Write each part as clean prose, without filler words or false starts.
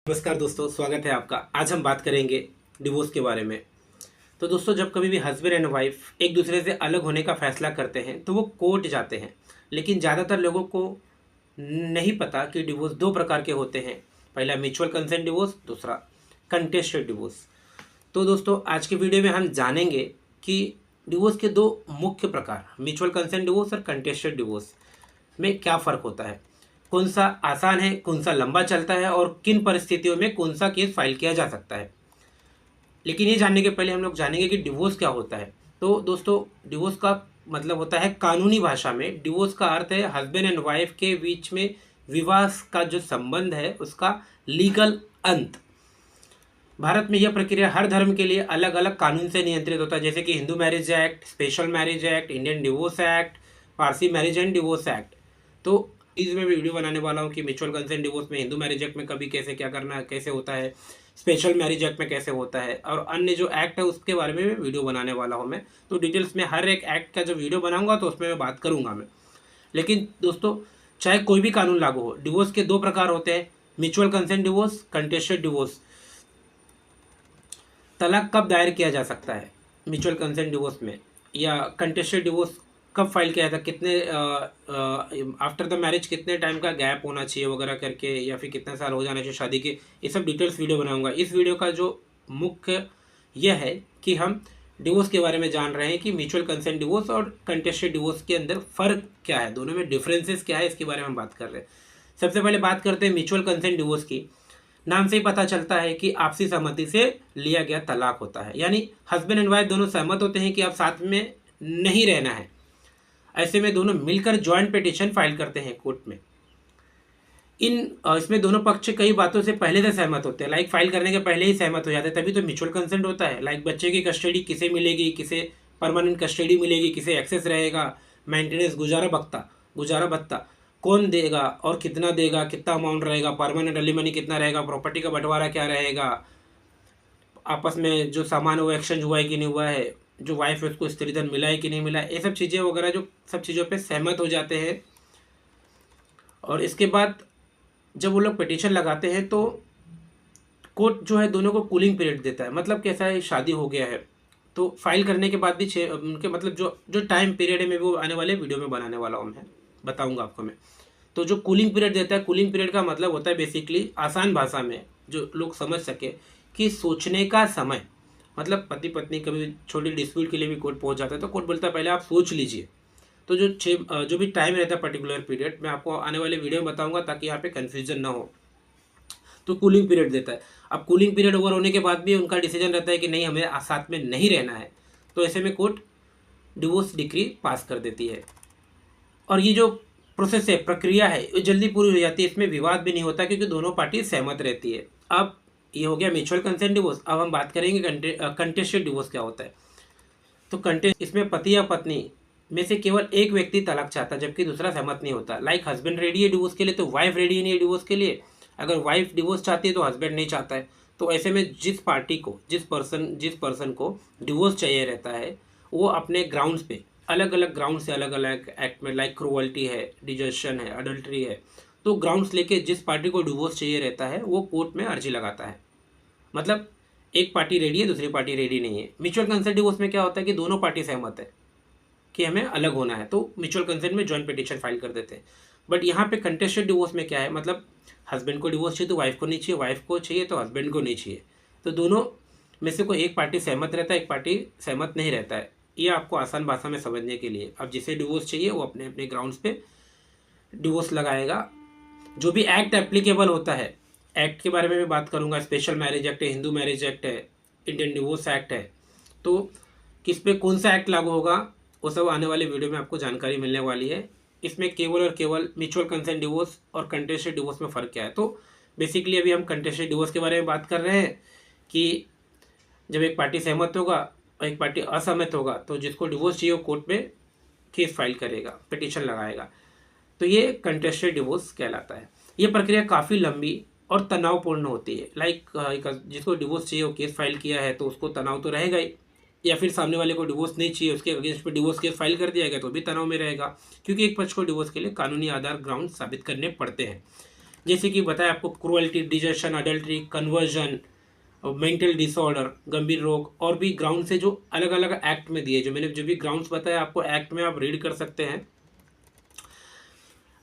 नमस्कार दोस्तों, स्वागत है आपका। आज हम बात करेंगे डिवोर्स के बारे में। तो दोस्तों, जब कभी भी हस्बैंड एंड वाइफ एक दूसरे से अलग होने का फैसला करते हैं तो वो कोर्ट जाते हैं। लेकिन ज़्यादातर लोगों को नहीं पता कि डिवोर्स दो प्रकार के होते हैं। पहला म्यूचुअल कंसेंट डिवोर्स, दूसरा कंटेस्टेड डिवोर्स। तो दोस्तों, आज के वीडियो में हम जानेंगे कि डिवोर्स के दो मुख्य प्रकार, म्यूचुअल कंसेंट डिवोर्स और कंटेस्टेड डिवोर्स में क्या फ़र्क होता है, कौन सा आसान है, कौन सा लंबा चलता है और किन परिस्थितियों में कौन सा केस फाइल किया जा सकता है। लेकिन ये जानने के पहले हम लोग जानेंगे कि डिवोर्स क्या होता है। तो दोस्तों, डिवोर्स का मतलब होता है, कानूनी भाषा में डिवोर्स का अर्थ है हस्बैंड एंड वाइफ के बीच में विवाह का जो संबंध है उसका लीगल अंत। भारत में यह प्रक्रिया हर धर्म के लिए अलग अलग कानून से नियंत्रित होता है, जैसे कि Hindu marriage act, special marriage act, Indian divorce act, Parsi marriage and divorce act. तो इसमें वीडियो बनाने वाला हूँ कि म्यूचुअल कंसेंट डिवोर्स में, हिंदू मैरिज एक्ट में कभी कैसे क्या करना कैसे होता है, स्पेशल मैरिज एक्ट में कैसे होता है, और अन्य जो एक्ट है उसके बारे में वीडियो बनाने वाला हूँ मैं। तो डिटेल्स में हर एक एक्ट का जो वीडियो बनाऊंगा तो उसमें मैं बात करूँगा मैं। लेकिन दोस्तों, चाहे कोई भी कानून लागू हो, डिवोर्स के दो प्रकार होते हैं, mutual consent divorce, contested divorce. तलाक कब दायर किया जा सकता है म्यूचुअल कंसेंट डिवोर्स में, या कंटेस्टेड डिवोर्स कब फाइल किया था, कितने आफ्टर द मैरिज कितने टाइम का गैप होना चाहिए वगैरह करके, या फिर कितने साल हो जाना चाहिए शादी के, ये सब डिटेल्स वीडियो बनाऊंगा। इस वीडियो का जो मुख्य यह है कि हम डिवोर्स के बारे में जान रहे हैं कि म्यूचुअल कंसेंट डिवोर्स और कंटेस्टेड डिवोर्स के अंदर फ़र्क क्या है, दोनों में डिफरेंसेस क्या है, इसके बारे में हम बात कर रहे हैं। सबसे पहले बात करते हैं म्यूचुअल कंसेंट डिवोर्स की। नाम से ही पता चलता है कि आपसी सहमति से लिया गया तलाक होता है, यानी हस्बैंड एंड वाइफ दोनों सहमत होते हैं कि अब साथ में नहीं रहना है। ऐसे में दोनों मिलकर जॉइंट पिटीशन फाइल करते हैं कोर्ट में। इसमें दोनों पक्ष कई बातों से पहले से सहमत होते हैं, लाइक फाइल करने के पहले ही सहमत हो जाते हैं, तभी तो म्यूचुअल कंसेंट होता है। लाइक बच्चे की कस्टडी किसे मिलेगी, किसे परमानेंट कस्टडी मिलेगी, किसे एक्सेस रहेगा, मेंटेनेंस, गुजारा भत्ता कौन देगा और कितना देगा, कितना अमाउंट रहेगा, परमानेंट एलिमनी कितना रहेगा, प्रॉपर्टी का बंटवारा क्या रहेगा, आपस में जो सामान वो एक्सचेंज हुआ है कि नहीं हुआ है, जो वाइफ है उसको स्त्रीधन मिला है कि नहीं मिला है, ये सब चीज़ें वगैरह जो सब चीज़ों पे सहमत हो जाते हैं। और इसके बाद जब वो लोग पिटीशन लगाते हैं तो कोर्ट जो है दोनों को कूलिंग पीरियड देता है। मतलब कैसा है, शादी हो गया है तो फाइल करने के बाद भी उनके मतलब जो जो टाइम पीरियड है मैं वो आने वाले वीडियो में बनाने वाला हूँ, मैं बताऊँगा आपको मैं। तो जो कूलिंग पीरियड देता है, कूलिंग पीरियड का मतलब होता है बेसिकली, आसान भाषा में जो लोग समझ सके, कि सोचने का समय। मतलब पति पत्नी कभी छोटी डिस्प्यूट के लिए भी कोर्ट पहुंच जाता है तो कोर्ट बोलता है पहले आप सोच लीजिए। तो जो भी टाइम रहता है पर्टिकुलर पीरियड, मैं आपको आने वाले वीडियो में बताऊंगा ताकि यहाँ पे कन्फ्यूजन ना हो। तो कूलिंग पीरियड देता है। अब कूलिंग पीरियड ओवर होने के बाद भी उनका डिसीजन रहता है कि नहीं, हमें साथ में नहीं रहना है, तो ऐसे में कोर्ट डिवोर्स डिक्री पास कर देती है। और ये जो प्रोसेस है, प्रक्रिया है, ये जल्दी पूरी हो जाती है, इसमें विवाद भी नहीं होता क्योंकि दोनों पार्टी सहमत रहती है। अब ये हो गया म्यूचुअल कंसेंट डिवोर्स। अब हम बात करेंगे कंटेस्टेड डिवोर्स क्या होता है। तो कंटेस्ट, इसमें पति या पत्नी में से केवल एक व्यक्ति तलाक चाहता है जबकि दूसरा सहमत नहीं होता। लाइक हस्बैंड रेडी है डिवोर्स के लिए तो वाइफ रेडी नहीं है डिवोर्स के लिए। अगर वाइफ डिवोर्स चाहती है तो हस्बैंड नहीं चाहता है। तो ऐसे में जिस पार्टी को, जिस पर्सन को डिवोर्स चाहिए रहता है, वो अपने ग्राउंड्स पे, अलग अलग ग्राउंड से, अलग अलग एक्ट में, लाइक क्रूअल्टी है, डिजर्शन है, अडल्ट्री है, तो ग्राउंड्स लेके जिस पार्टी को डिवोर्स चाहिए रहता है वो कोर्ट में अर्जी लगाता है। मतलब एक पार्टी रेडी है, दूसरी पार्टी रेडी नहीं है। म्यूचुअल कंसेंट डिवोर्स में क्या होता है कि दोनों पार्टी सहमत है कि हमें अलग होना है, तो म्यूचुअल कंसेंट में जॉइंट पिटीशन फाइल कर देते हैं। बट यहाँ पे कंटेस्टेड डिवोर्स में क्या है, मतलब हस्बैंड को डिवोर्स चाहिए तो वाइफ को नहीं चाहिए, वाइफ को चाहिए तो हस्बैंड को नहीं चाहिए। तो दोनों में से कोई एक पार्टी सहमत रहता है, एक पार्टी सहमत नहीं रहता है। ये आपको आसान भाषा में समझने के लिए, अब जिसे डिवोर्स चाहिए वो अपने अपने ग्राउंड्स पे डिवोर्स लगाएगा। जो भी एक्ट एप्लीकेबल होता है, एक्ट के बारे में भी बात करूंगा, स्पेशल मैरिज एक्ट है, हिंदू मैरिज एक्ट है, इंडियन डिवोर्स एक्ट है, तो किस पे कौन सा एक्ट लागू होगा वो सब आने वाले वीडियो में आपको जानकारी मिलने वाली है। इसमें केवल और केवल म्यूचुअल कंसेंट डिवोर्स और कंटेस्टेड डिवोर्स में फ़र्क क्या है। तो बेसिकली अभी हम कंटेस्टेड डिवोर्स के बारे में बात कर रहे हैं कि जब एक पार्टी सहमत होगा और एक पार्टी असहमत होगा तो जिसको डिवोर्स चाहिए वो कोर्ट में केस फाइल करेगा, पिटीशन लगाएगा। तो ये कंटेस्टेड डिवोर्स कहलाता है। ये प्रक्रिया काफ़ी लंबी और तनावपूर्ण होती है। लाइक जिसको डिवोर्स चाहिए वो केस फाइल किया है तो उसको तनाव तो रहेगा ही, या फिर सामने वाले को डिवोर्स नहीं चाहिए, उसके अगेंस्ट पे डिवोर्स केस फाइल कर दिया गया तो भी तनाव में रहेगा, क्योंकि एक पक्ष को डिवोर्स के लिए कानूनी आधार ग्राउंड साबित करने पड़ते हैं। जैसे कि बताया आपको, cruelty, desertion, adultery, conversion, mental disorder, गंभीर रोग, और भी ग्राउंड से जो अलग अलग एक्ट में दिए, जो मैंने जो भी ग्राउंड्स बताया आपको एक्ट में आप रीड कर सकते हैं।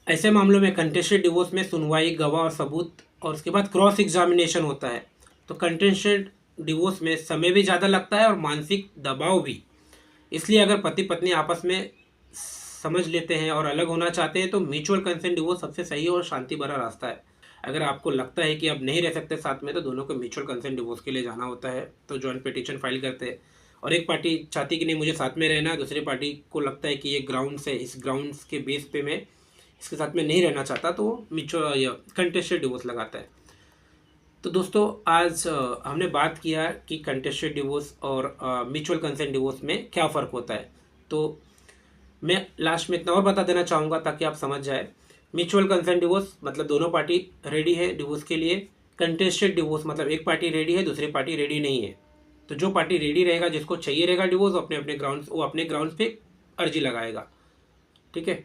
ऐसे मामलों में कंटेस्टेड डिवोर्स में सुनवाई, गवाह और सबूत, और उसके बाद क्रॉस एग्जामिनेशन होता है। तो कंटेस्टेड डिवोर्स में समय भी ज़्यादा लगता है और मानसिक दबाव भी। इसलिए अगर पति पत्नी आपस में समझ लेते हैं और अलग होना चाहते हैं तो म्यूचुअल कंसेंट डिवोर्स सबसे सही और शांति भरा रास्ता है। अगर आपको लगता है कि अब नहीं रह सकते साथ में, तो दोनों को म्यूचुअल कंसेंट डिवोर्स के लिए जाना होता है, तो जॉइंट पिटीशन फाइल करते हैं। और एक पार्टी चाहती कि नहीं मुझे साथ में रहना, दूसरी पार्टी को लगता है कि ये ग्राउंड्स है, इस ग्राउंड्स के बेस पे मैं इसके साथ में नहीं रहना चाहता, तो वो म्यूचुअल कंटेस्टेड डिवोर्स लगाता है। तो दोस्तों आज हमने बात किया कि कंटेस्टेड डिवोर्स और म्यूचुअल कंसेंट डिवोर्स में क्या फ़र्क होता है। तो मैं लास्ट में इतना और बता देना चाहूँगा ताकि आप समझ जाए। म्यूचुअल कंसेंट डिवोर्स मतलब दोनों पार्टी रेडी है डिवोर्स के लिए। कंटेस्टेड डिवोर्स मतलब एक पार्टी रेडी है, दूसरी पार्टी रेडी नहीं है। तो जो पार्टी रेडी रहेगा, जिसको चाहिए रहेगा डिवोर्स, वो अपने ग्राउंड्स पे अर्जी लगाएगा। ठीक है।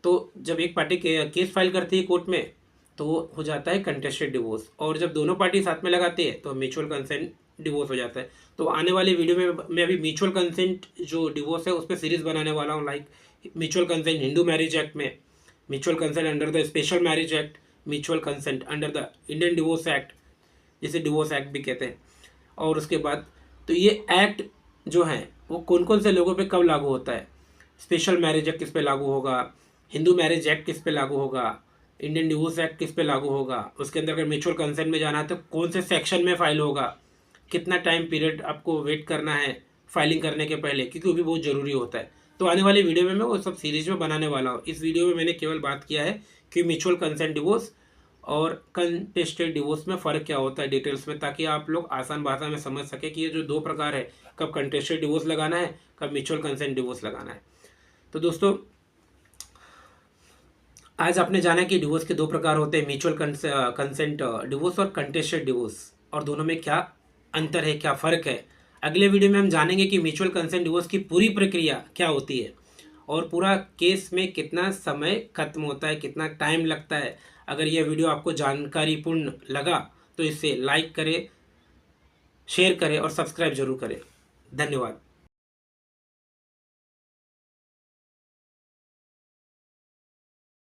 तो जब एक पार्टी केस फाइल करती है कोर्ट में, तो हो जाता है कंटेस्टेड डिवोर्स, और जब दोनों पार्टी साथ में लगाती है तो म्यूचुअल कंसेंट डिवोर्स हो जाता है। तो आने वाले वीडियो में मैं अभी म्यूचुअल कंसेंट जो डिवोर्स है उस पर सीरीज़ बनाने वाला हूँ, like mutual consent Hindu marriage act में, mutual consent under the special marriage act, mutual consent under the Indian divorce act, जिसे डिवोर्स एक्ट भी कहते हैं। और उसके बाद तो ये एक्ट जो है वो कौन कौन से लोगों पे कब लागू होता है, स्पेशल मैरिज एक्ट किस पे लागू होगा, हिंदू मैरिज एक्ट किस पे लागू होगा, इंडियन डिवोर्स एक्ट किस पे लागू होगा, उसके अंदर अगर म्यूचुअल कंसेंट में जाना है तो कौन से सेक्शन में फाइल होगा, कितना टाइम पीरियड आपको वेट करना है फाइलिंग करने के पहले, क्योंकि वो भी बहुत ज़रूरी होता है। तो आने वाली वीडियो में मैं वो सब सीरीज में बनाने वाला हूँ। इस वीडियो में मैंने केवल बात किया है कि म्यूचुअल कंसेंट डिवोर्स और कंटेस्टेड डिवोर्स में फ़र्क क्या होता है डिटेल्स में, ताकि आप लोग आसान भाषा में समझ सके कि ये जो दो प्रकार है, कब कंटेस्टेड डिवोर्स लगाना है, कब म्यूचुअल कंसेंट डिवोर्स लगाना है। तो दोस्तों आज आपने जाना कि डिवोर्स के दो प्रकार होते हैं, म्यूचुअल कंसेंट डिवोर्स और कंटेस्टेड डिवोर्स, और दोनों में क्या अंतर है, क्या फ़र्क है। अगले वीडियो में हम जानेंगे कि म्यूचुअल कंसेंट डिवोर्स की पूरी प्रक्रिया क्या होती है और पूरा केस में कितना समय खत्म होता है, कितना टाइम लगता है। अगर यह वीडियो आपको जानकारीपूर्ण लगा तो इसे लाइक करें, शेयर करें और सब्सक्राइब जरूर करें। धन्यवाद।